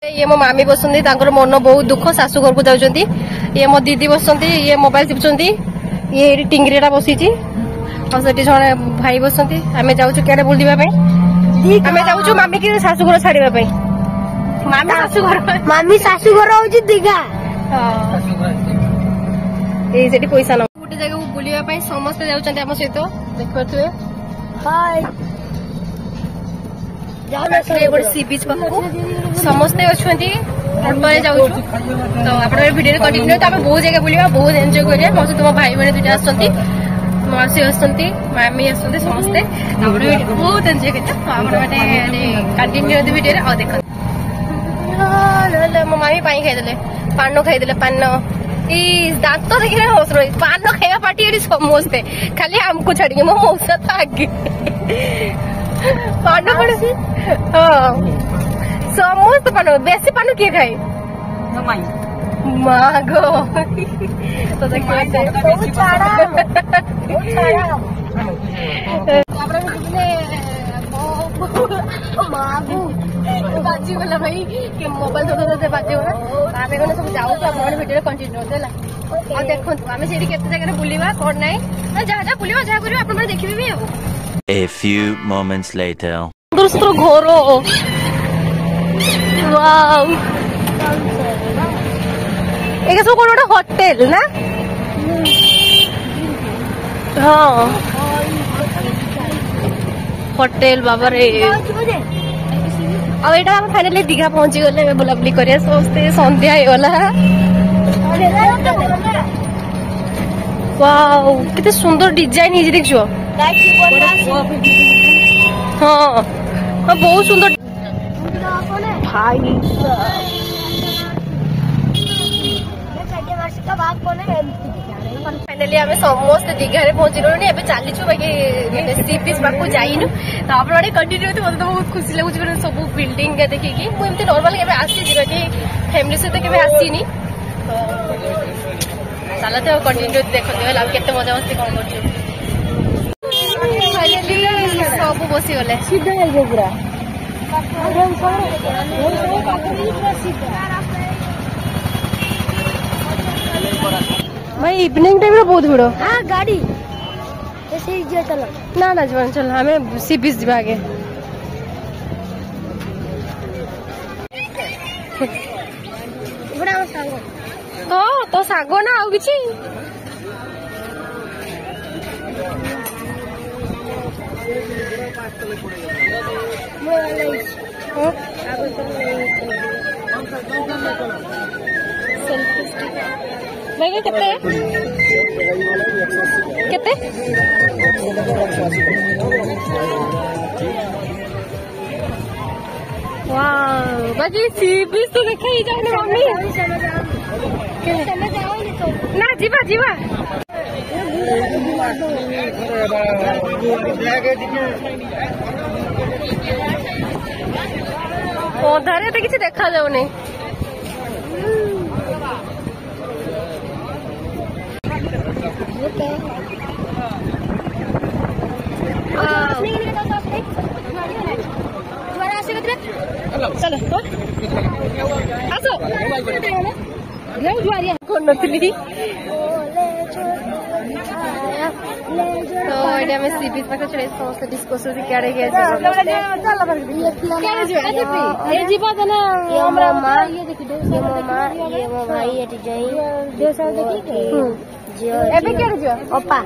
ये मो मामी बसुंदी तांकर मन बहुत दुख शाशु घर को जाउछंती। ये मो दीदी बसुंती ये मोबाइल टिपुछंती। ये टिंगरीटा बसीची और सेठी जने भाई बसुंती। आमे जाउछु केडे बुलिबा पई। आमे जाउछु मामी के शाशु घर छाड़ीबा पई। मामी शाशु घर होची दिघा। ए सेठी पैसा न गोटे जगह बुलिबा पई समस्त जाउछंती हम सहित देखबथुए। हाय सी बीच पाखु समस्ते अच्छा जाऊँ तो आप भिडियो कंटिन्यू तो आम बहुत जगह बुलवा बहुत एंजॉय करिया मो तुम भाई मैंने दुटा आसती मौसी आसती मामी आसती समस्ते बहुत एंजॉय करिया तो आप कंटिन्यू भिडियो और देख मो मामी पानी खाईदे पान खाईदे पान ई दांत देखिए हस रही पान खाଇବା पार्टी ये समस्ते खाली आमको छाड़ी मो मौसा तो आगे पान हाँ समस्त पान बेसी पान किए खाए मागो तो बाजी गला भाई कि मोबाइल थोड़ा बाजीगला आम गने सब जाऊ भिडियो कंटिन्यू देला और देखो आम से केते जगह बुलवा कौन ना जहाँ जहाँ बुलवा जहाँ कर देखिए भी। A few moments later. दूसरो घोरो वाओ एक सब कोन होटल ना हाँ होटल बाबा रे अब एटा हम फाइनली दीघा पहुंची गले बुलाबुली करिया समस्ते संध्या होगला। वाओ कितने सुंदर डिजाइन है देखो हाँ हाँ बहुत सुंदर भाई फाइनली आम समस्त दीघारे पहुंची गलु ए चलीचु बाकी सी बीच पाक जाइनु तो आप कंटिन्यू होते मतलब बहुत खुशी लगुच सब बिल्डिंग देखिकी मुझे नॉर्मल के आसी बाकी फैमिली सहित के आसीनी तो चलो तो कंटिन्यू देखते केते मजा मस्ती कौन कर सब बसी गले सीधा पूरा भाई इवनिंग टाइम बहुत भिड़ हाँ गाड़ी ना ना जीवन चल हमें सी बीच जा आगे तो सागो ना आउ किछि भाई कितने कितने वाह बाकी सी बीच तो देखा ही जाने मम्मी ना जीवा जीवा पौधारे तो किसी देखा जाऊनी चलो आसो कौन नथली तो एडे में सी बीच पाके चले समस्त डिस्कस होसी केडे के चल केडे जो ए जीवा दना ये हमरा मां ये देखि ये मामा ये मो भाई एटी जाई देसा देखि जे एबे केडे जो ओपा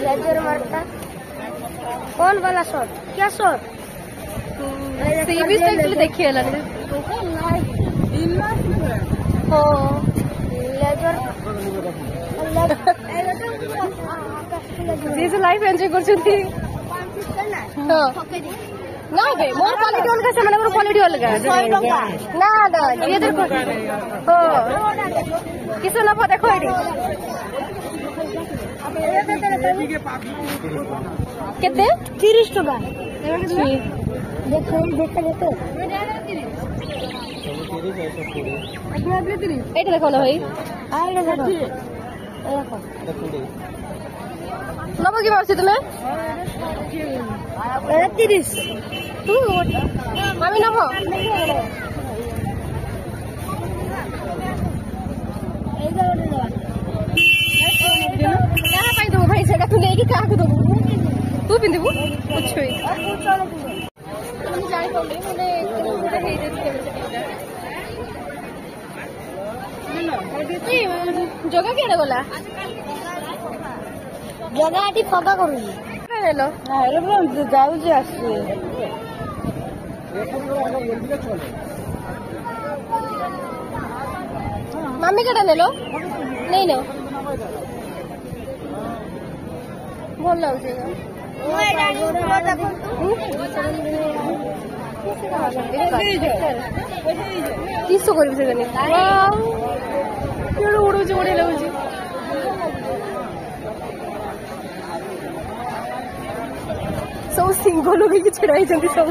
लेजर मारता कौन वाला शॉट क्या शॉट सी बीच तो देखिए लेजर लाइफ एंजॉय कर ना बे मोर क्वालिटी अलग से माने क्वालिटी अलग ना ना ये देखो हो किस ना देखो एडी केते 30 टका देखो देखो देखो एटा देखो ना भाई आ देखो देखो नब कि माउसी तुम्हें 30 तू मामी नब क्या दबू भाई से तू नहीं क्या दबू तू पिंधु कुछ जगह केड़े गला जगह आटी फका करूची हेलो जाऊची आसी मामी केटा नेलो नहीं नो भल लाଗୁଛି किस कर उड़ूची बड़े लगुच सब सिंह लगे छेड़ा सब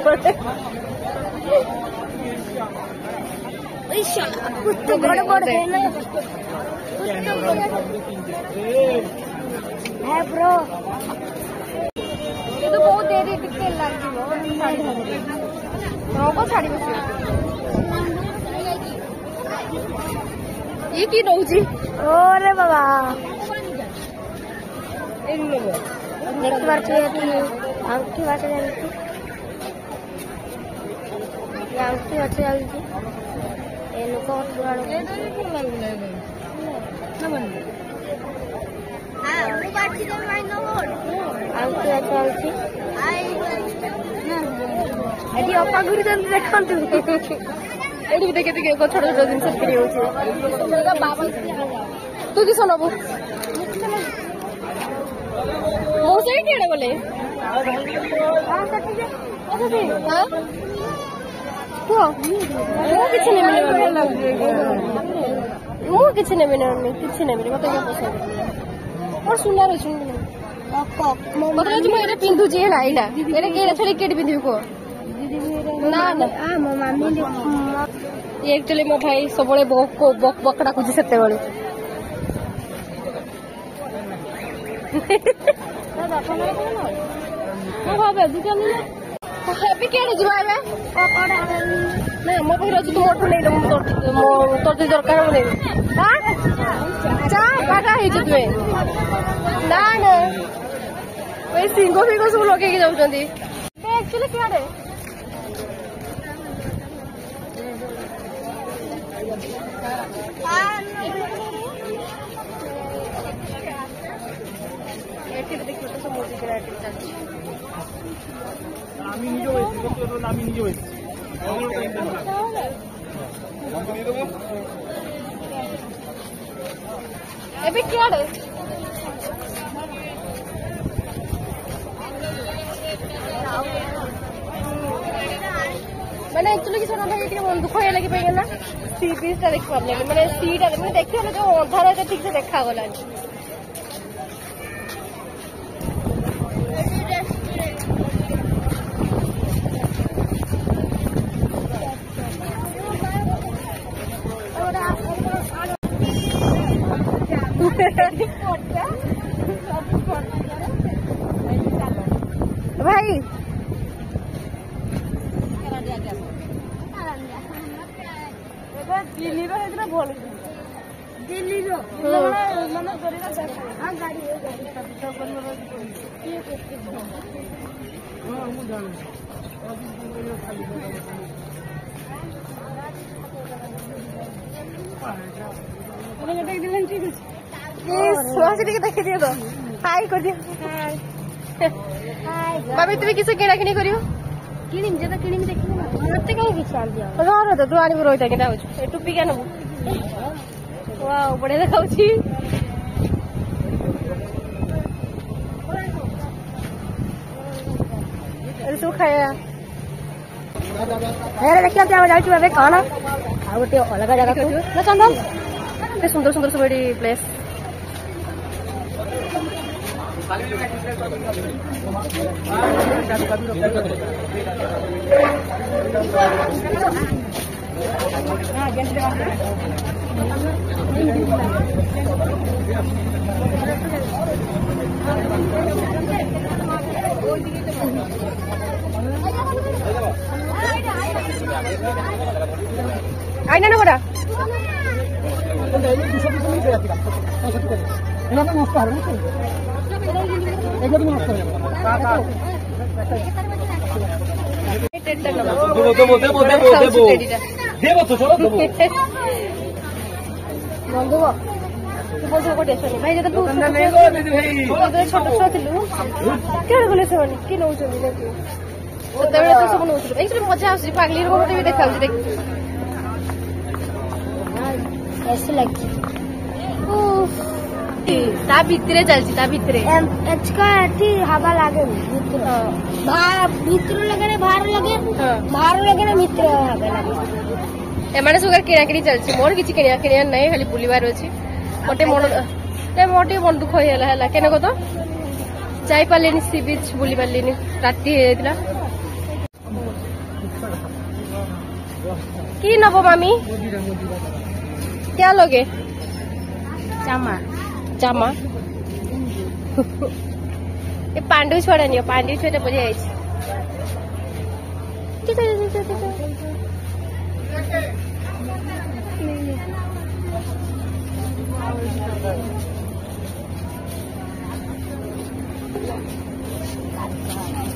तो बहुत देरी टिके लगे छाड़ी ये की नौजी ओरे बाबा नेक्स्ट बार की आउटी बाटे जालती आउटी बाटे जालती ए लोक पुराण ए दरी की मांगले ना मन हां वो बाटी तो माइन नो आउटी बाटे जालती ना एडी अपा गुरु जन देखंतु एडी देखे देखे छोट छोट जिनस किरी होची तू किस नबू मो से केड़े बोले हां सठी हां तो मो किछ ने मिले मो किछ ने मिले मते क्या पसंद और सुंदर है मतलब जो मेरे पिंदु जे लाइला मेरे केड़े छले केड़ी पिंदु को ना ना आ मो मामी ये एक्चुअली मो भाई सबले बकड़ा खुजी सेते बळे भावे दुकान हेबी केड़े जीवा एबे ना मो भाई रजू तो मोठो नै दम तोर दरकार हो नै हां चा बाटा हे जतवे ना ना ओए सिंगो फिगो सब लगे के जाउ चंदी एक्चुअली केड़े আমি নিজে হয়েছি আমি নিজে হয়েছি এবে কি আরে মানে एक्चुअली কিছু না থাকে কি মন দুঃখ হয়ে লাগি পাই না সি বিচটা দেখি পারলে মানে সিটা মানে দেখতে হলে যে অন্ধারটা ঠিক সে দেখা গলা भाई दिल्ली रो हेतरा भल दिल्ली रो माने करेगा हां गाड़ी है गाड़ी तो बनवा ये करते हां हम जान अभी देख दिलन ठीक है यस वासी के देख दियो तो हाय कर दियो हाय हाय बाबी तुम किसे केड़ा किनी करियो किनिम जे त किनिम देखिन मते काई विचार दियो रो तो तू आनी रोइता केटा हो ए टुपी के नबु वाओ बड़े देखाउची अरे तू खाया हेरे देखियो ते जाउछु बे खाना आ गोटे अलग जगह को ना चंदन ते सुंदर सुंदर सब बड़ी प्लेस हां ଏଇଟା ନା କୋଉଟା ଭାଇ ଯେତେ ଛୋଟ ଛୁଆ ଥିଲୁ କେଡେ ଗଲେ ସେମାନେ କିଏ ନଉଛନ୍ତି ସେତେବେଳେ ତ ସବୁ ନଉଥିଲୁ ଏଇ ମଜା ଆସୁଛି ପାଗଲି ଗୋଟେ ବି ଦେଖାଉଛି ଦେଖ ତା ଭିତରେ ଚାଲିଛି ତା ଭିତରେ ଏଠି ହାବା ଲାଗେ ଭିତରୁ ଲଗେଇଲେ ବାହାର ଲାଗେ ବାହାର ଲଗେଇଲେ ଭିତରେ ହାବା ଲାଗେ ଏମାନେ ସବୁ କିଣାକିଣି ଚାଲିଛି ମୋର କିଛି କିଣିବାର ନାହିଁ ଖାଲି ବୁଲିବାର ଅଛି ଗୋଟେ ମୋର ଟିକେ ମନ ଦୁଃଖ ହେଇଗଲା ହେଲା କେନ କତ ଯାଇପାରିଲିନି ସି ବିଚ୍ ବୁଲି ପାରିଲିନି ରାତି ହେଇଯାଇଥିଲା କି ନବ ମାମି क्या लोगे ଚାମା जामा ये पांडु छोड़ा नहीं पांडु छोटे बढ़िया है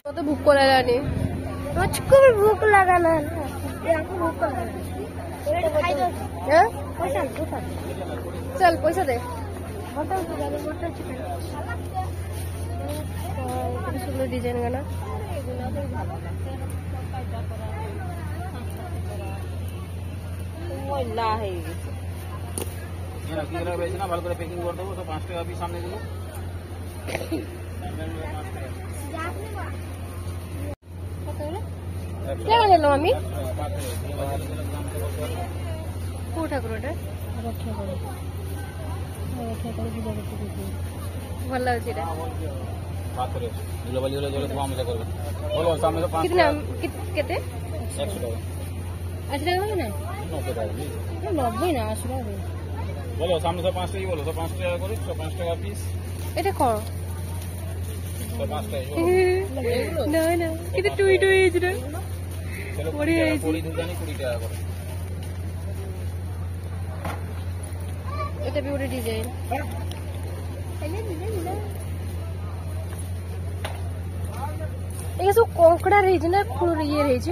तो भूख को लगा नहीं मुझको भी भूख लगा ना भूख चल पैसा दे सुंदर डिजाइन का ना ভালো করে প্যাকিং করে দেবো তো 5 টাকা পিস সামনে দিলো क्या करलो मम्मी को ठाकुरटा ଭଲ ଲାଗୁଛି ଏଇଟା ପାଖରେ ବୁଲାବୁଲି ହେଲେ ଜଲେ ଧୁଆ ମଜା କରିବେ ଭଲ ସାମନେ ତ 5 କେତେ 100 টাকা 80 টাকা না 90 টাকা 90 না 80 টাকা বলো সামনে তো 5 টাকা বলো তো 5 টাকা করে 5 টাকা পিস এটা কোন তো 5 টাকা না না কিন্তু টুই টুই ହେଇଛି না চলো পড়ে যাইছি পড়ি দুজানি 20 টাকা করে এটা ବି ଗୋଟେ ডিজাইন ये सब कंकड़ा रही ना खुर ये रही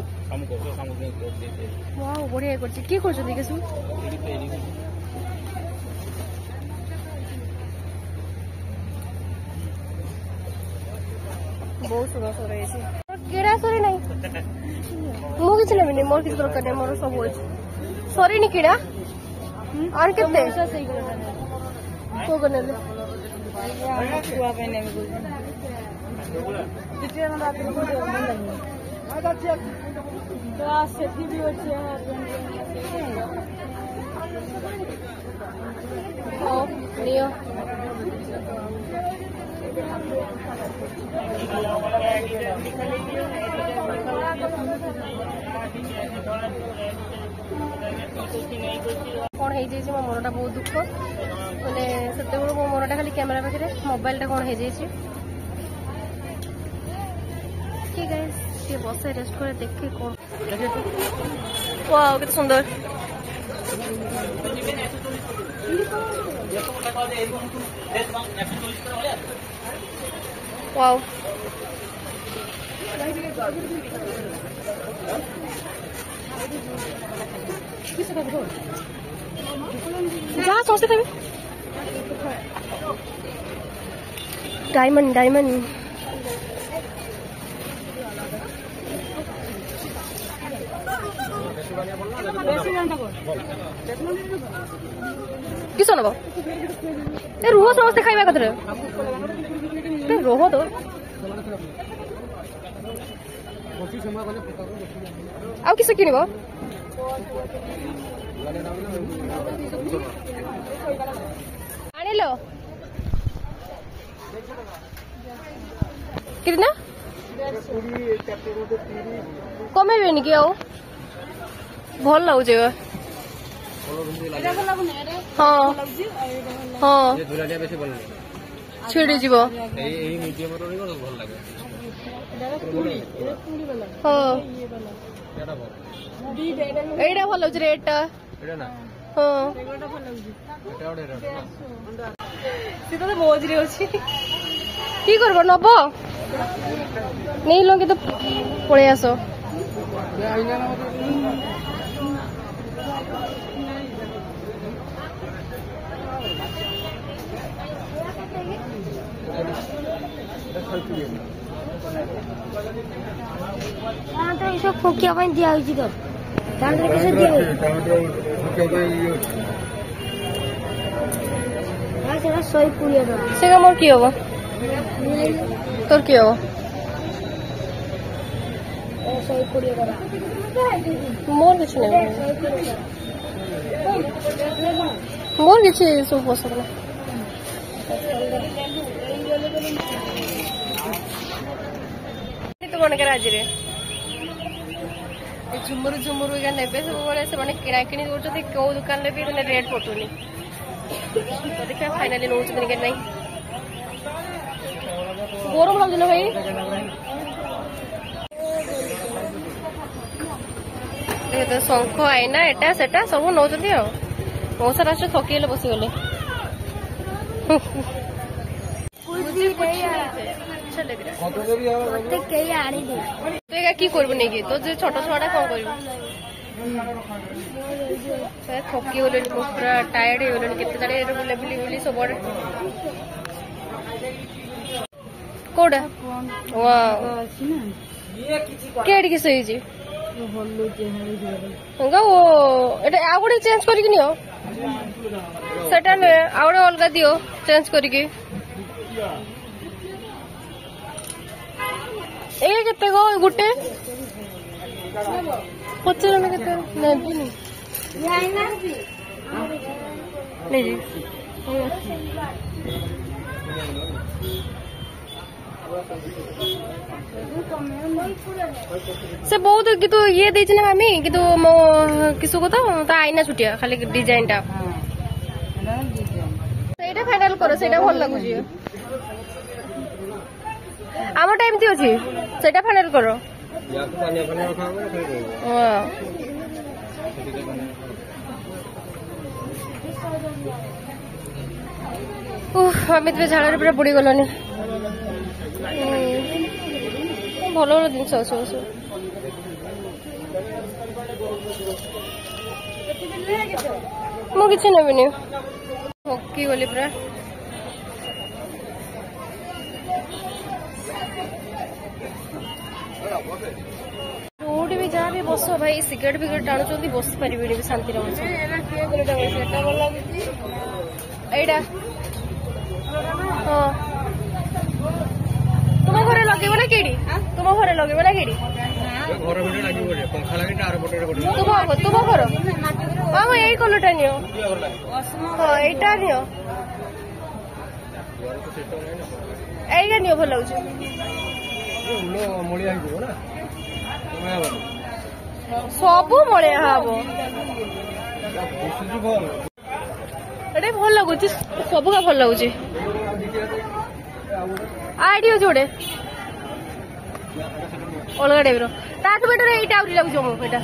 वाह बढ़िया करछि की करछ देखि सु बहुत सुंदर सो रही है केड़ा सरी नहीं मु किछ लेबे मोर किछ दरकार नहीं मोर सब होछ सरी नहीं केड़ा और केते को गनले छुआ पहने में द्वितीय रात को तो आज सेठी भी होची ओ नियो कौन है जे मो मनटा बहुत दुख माने सेते मो मनटा खाली कैमरा पाखे मोबाइल टा कौन है जे ठीक है ये बस रेस्ट करे देखे कौन वाओ कितना सुंदर वाओ जा सोचते थे डायमंड डायमंड किस नब ए रुह समस्ते खाइबा कथरे रोह तो आउ किस किनिबो आनिलो कितना कमे बेनी कि आउ भल लाଗୁଛି हाँ हाँ छिड़ी जीव हाँ ଏଇଟା ଭଲ ଲାଗୁଛି ରେଟ୍ ଟା हाँ सी तो मौज रे अच्छी कि करब नब नहीं लो कि तो पलि आस तो ये सब फोकिया पानी दिया हुई तो दांत कैसे दिया हुई यार सेरा सोई पुड़िया दो सेगा मोर की होबो तोर की होबो सोई पुड़िया दो मोर किछ नै मोर किछ सब पसंद ना तो मन कर आज रे झुमुरु झुमुरु या नेबे सब बड़े से माने किना किनी करछथि को दुकान ले भी माने रेट पटुनी तो देखा फाइनली नोच दिन के नहीं गरम लाग ना भाई देखो तो शंख आईना एटा सेटा सब नौचती आ बहुत सारा से थकिले बसी गले अच्छा लग रहा मते केई आनी दे तो एका की करबो नै कि तो जे छोट छोटा कोन करबो से थकी गले पूरा टायर्ड हो गले केते दाडे बुले बुली बुली सब बड़े कोडा वाओ केडी की सही जी हंगा वो एटा आगुडे चेंज करी कि नियो सेटा ने आगुडे अलगा दियो चेंज करी कि ए केते गो गुटे पचर में केते नेबी नी नहीं जी से बहुत कि तो ये देछ ना मामी कि तो मो किसु को तो आईना छुटिया खाली डिजाइन टा सेटा फाइनल करो सेटा भल लागु जी आम टाइम थी अच्छी सेटा फाइनल करो अमित झाड़ पूरा बुड़ी गलनी भल भल जिन सब मुझे नेबिनी थकी गली पूरा रोड भी जहाँ भी बस भाई सिगरेट फिगरेट टाणुंट बस पारे शांति एटा हाँ तुम घर लगे ना कि तुम घर लगे ना कि तुम घर हाँ यही कलरटा नि हाँ यहीटा नि एइटा नि भल लगे सब मलिया हम एटे भल लगुच सब का भल लगुच आईडी अच्छे गोटे अलग टाइप ताठू बेटर यहीटा आउरी लगुच मुझे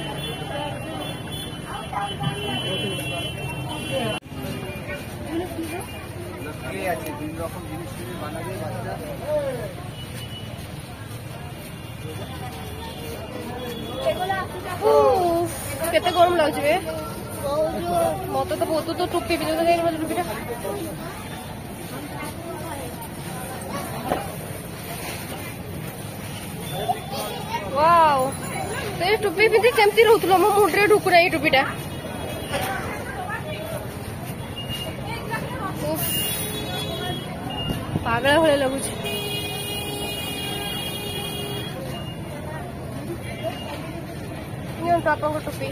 केते गरम लगे मत तो बहुत तो टुपी भी टुपीटा वाओ तो टुपी पिंधि केमती रोथुलो मो मुंडरे ढुकुना ये टुपीटा पागला भले लगुच आपको टोपी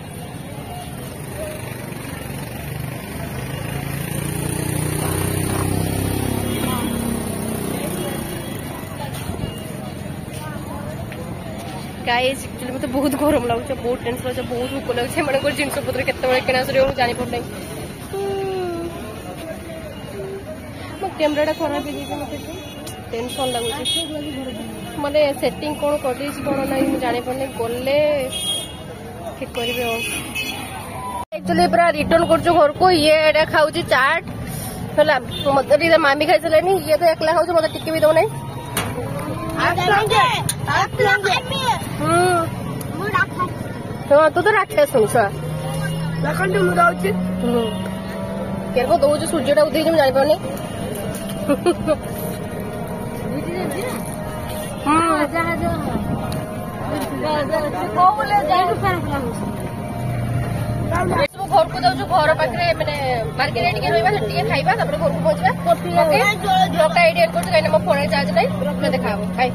गाइस एक्चुअली मत बहुत गरम लगुच बहुत टेंशन लगे बहुत भूक लगे मैं जिन पत्र केत किना सर जानी पड़ना मो कैमेरा खराब हो मत टेंशन लगुच माने सेटिंग कौन कर कौन ना जानी पड़ना गले ठीक करेंगे एक्चुअली पूरा रिटर्न करछु घर को ये एटा खाउची चाट होला मत रे मामी खाइ चलेनी ये तो एकला खाउछु मत टिके भी दो नहीं तो तो राक्षस हूँ सा केरको दौଛୁ ସୂର୍ଯ୍ୟଟା ଉଦେଇଛି ମୁଁ ଜାଣିପାରୁନି ଘରକୁ ଯାଉଛୁ ଘର ପାଖରେ ମାନେ ମାର୍କେଟରେ ଟିକେ ରହିବା ଟିକେ ଖାଇବା ତାପରେ ଘରକୁ ପହଞ୍ଚିବା ମକା ଏଇଠି କରୁଛୁ କାହିଁକି ମୋ ଫୋନରେ ଚାର୍ଜ ନାହିଁ ଦେଖା ହବ ଖାଇ